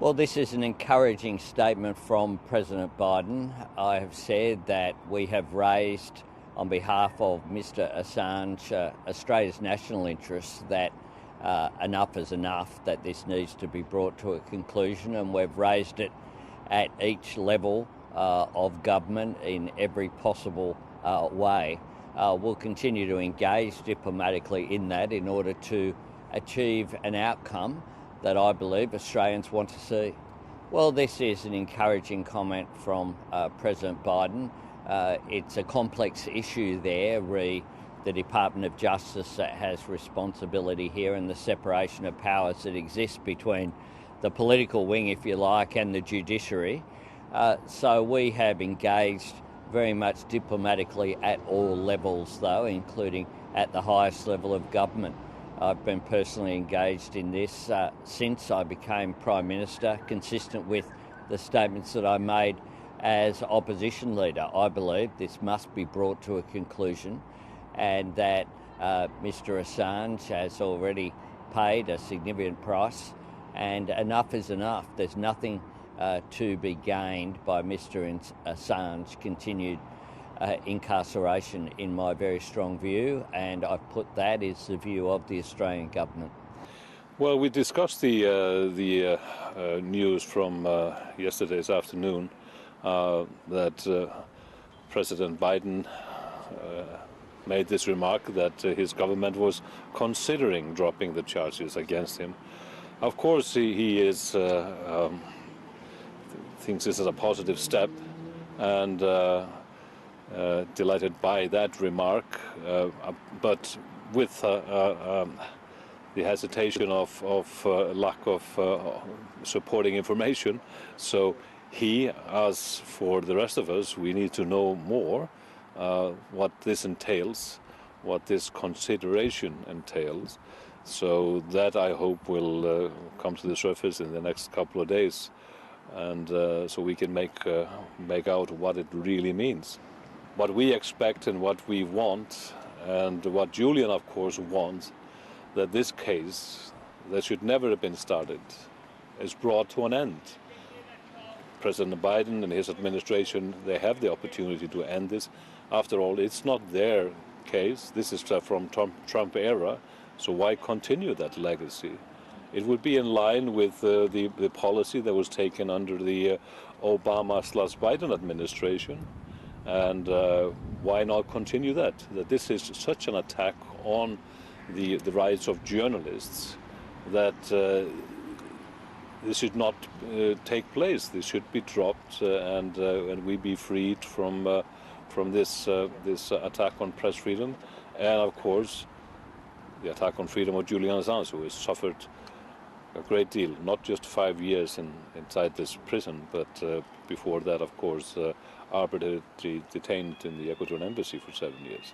Well, this is an encouraging statement from President Biden. I have said that we have raised, on behalf of Mr Assange, Australia's national interests, that enough is enough, that this needs to be brought to a conclusion, and we've raised it at each level of government in every possible way. We'll continue to engage diplomatically in that in order to achieve an outcome that I believe Australians want to see. Well, this is an encouraging comment from President Biden. It's a complex issue there, the Department of Justice that has responsibility here, and the separation of powers that exists between the political wing, if you like, and the judiciary. So we have engaged very much diplomatically at all levels, though, including at the highest level of government. I've been personally engaged in this since I became Prime Minister, consistent with the statements that I made as opposition leader. I believe this must be brought to a conclusion, and that Mr Assange has already paid a significant price, and enough is enough. There's nothing to be gained by Mr Assange continued incarceration, in my very strong view, and I put that as the view of the Australian government. Well, we discussed the news from yesterday's afternoon that President Biden made this remark that his government was considering dropping the charges against him. Of course, he is thinks this is a positive step, and delighted by that remark, but with the hesitation of lack of supporting information. So he, as for the rest of us, we need to know more what this entails, what this consideration entails. So that, I hope, will come to the surface in the next couple of days, and so we can make out what it really means. What we expect and what we want, and what Julian, of course, wants, that this case that should never have been started is brought to an end. President Biden and his administration, they have the opportunity to end this. After all, it's not their case. This is from Trump era, so why continue that legacy? It would be in line with the policy that was taken under the Obama/Biden administration. And why not continue that? That this is such an attack on the rights of journalists that this should not take place. This should be dropped, and we be freed from this attack on press freedom, and of course the attack on freedom of Julian Assange, who has suffered a great deal, not just 5 years inside this prison, but before that, of course, arbitrarily detained in the Ecuadorian embassy for 7 years.